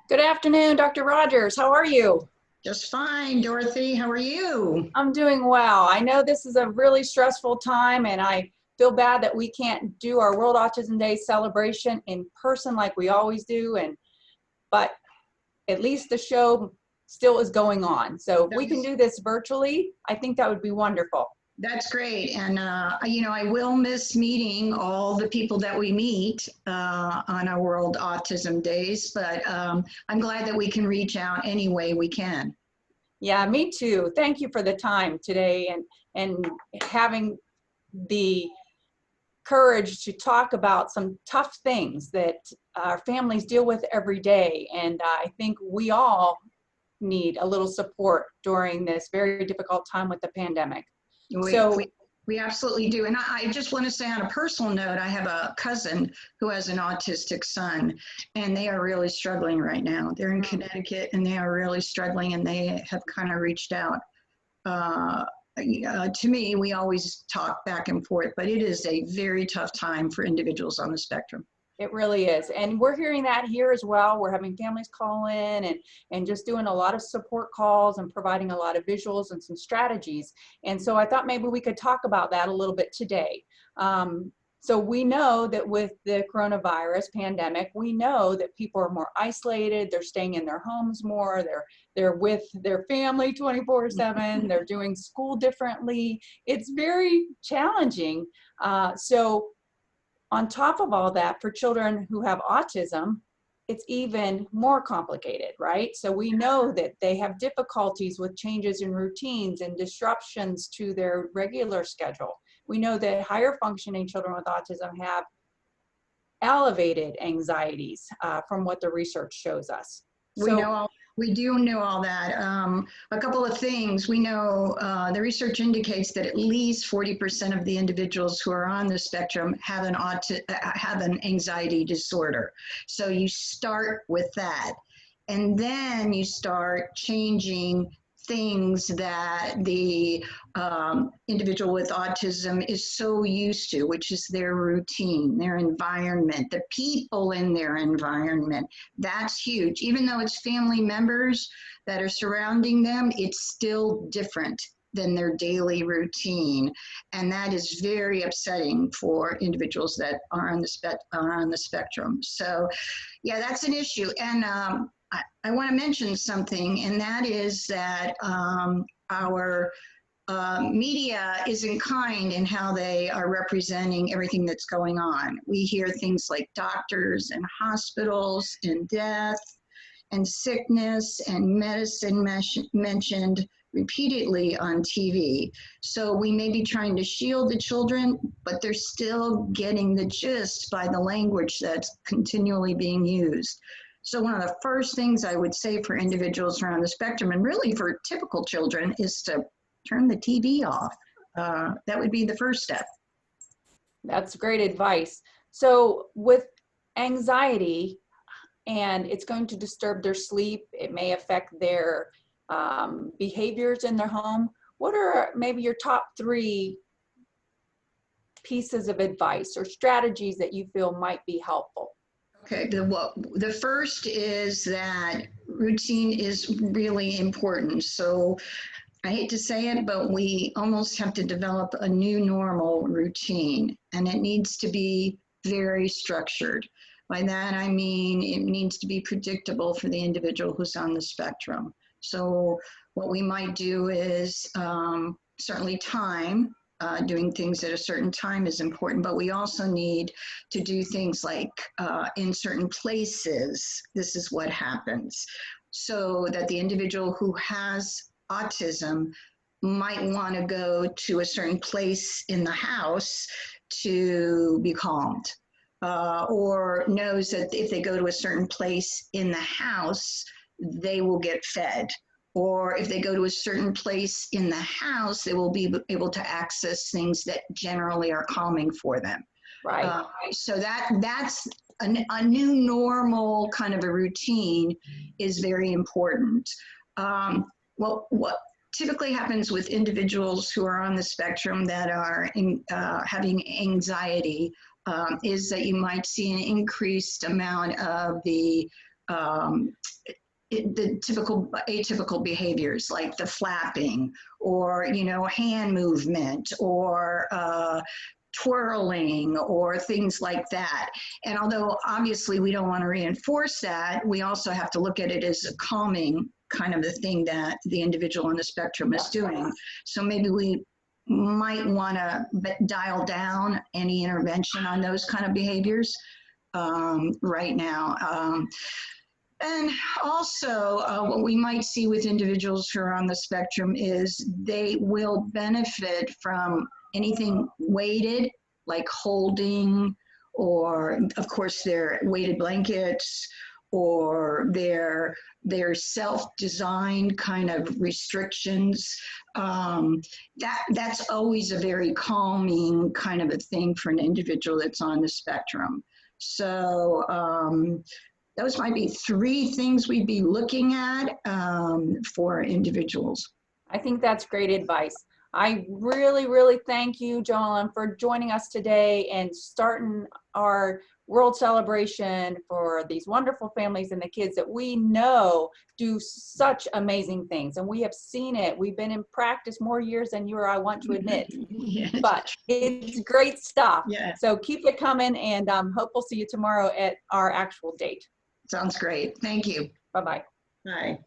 Good afternoon, Dr. Rogers. How are you? Just fine, Dorothy. How are you? I'm doing well. I know this is a really stressful time, and I feel bad that we can't do our World Autism Day celebration in person like we always do, but at least the show still is going on. So if we can That's, do this virtually, I think that would be wonderful. that's great. And, I will miss meeting all the people that we meet on our World Autism Days, but I'm glad that we can reach out any way we can. Yeah, me too. Thank you for the time today and having the courage to talk about some tough things that our families deal with every day. And I think we all need a little support during this very difficult time with the pandemic. We, So, we, we absolutely do. And I just want to say on a personal note, I have a cousin who has an autistic son, and they are really struggling right now. They're in Connecticut, and they are really struggling, and they have kind of reached out. To me, we always talk back and forth, but it is a very tough time for individuals on the spectrum. it really is. And we're hearing that here as well. We're having families call in and just doing a lot of support calls and providing a lot of visuals and some strategies. And so I thought maybe we could talk about that a little bit today. So we know that with the coronavirus pandemic, we know that people are more isolated, they're staying in their homes more, they're with their family 24/7, they're doing school differently. It's very challenging. So on top of all that, for children who have autism, it's even more complicated, right? So we know that they have difficulties with changes in routines and disruptions to their regular schedule. We know that higher functioning children with autism have elevated anxieties from what the research shows us. We So know all, we do know all that. A couple of things. We know the research indicates that at least 40% of the individuals who are on the spectrum have have an anxiety disorder. So you start with that. And then you start changing things that the individual with autism is so used to, which is their routine, their environment, the people in their environment. That's huge. Even though it's family members that are surrounding them, it's still different than their daily routine. And that is very upsetting for individuals that are on the spectrum. So yeah, that's an issue. And I want to mention something, and that is that our media isn't kind in how they are representing everything that's going on. We hear things like doctors and hospitals and death and sickness and medicine mentioned repeatedly on TV. So we may be trying to shield the children, but they're still getting the gist by the language that's continually being used. So one of the first things I would say for individuals around the spectrum, and really for typical children, is to turn the TV off. That would be the first step. that's great advice. So with anxiety, and it's going to disturb their sleep, it may affect their behaviors in their home. What are maybe your top 3 pieces of advice or strategies that you feel might be helpful? Okay, the first is that routine is really important. So I hate to say it, but we almost have to develop a new normal routine, and it needs to be very structured. By that, I mean it needs to be predictable for the individual who's on the spectrum. So what we might do is certainly time. Doing things at a certain time is important, but we also need to do things like in certain places, this is what happens. So that the individual who has autism might want to go to a certain place in the house to be calmed, or knows that if they go to a certain place in the house, they will get fed. Or if they go to a certain place in the house, they will be able to access things that generally are calming for them. Right. So that's a new normal kind of a routine is very important. What typically happens with individuals who are on the spectrum that are having anxiety is that you might see an increased amount of the the typical atypical behaviors like the flapping or, hand movement or twirling or things like that. And although obviously we don't want to reinforce that, we also have to look at it as a calming kind of the thing that the individual on the spectrum is doing. So maybe we might want to dial down any intervention on those kind of behaviors right now. And also, what we might see with individuals who are on the spectrum is they will benefit from anything weighted, like holding, or of course their weighted blankets, or their self-designed kind of restrictions. That's always a very calming kind of a thing for an individual that's on the spectrum. So those might be 3 things we'd be looking at for individuals. I think that's great advice. I really, really thank you, JoEllen, for joining us today and starting our World Celebration for these wonderful families and the kids that we know do such amazing things. And we have seen it. We've been in practice more years than you or I want to admit. Yes. But it's great stuff. Yeah. So keep it coming, and hope we'll see you tomorrow at our actual date. Sounds great. Thank you. Bye-bye. Bye.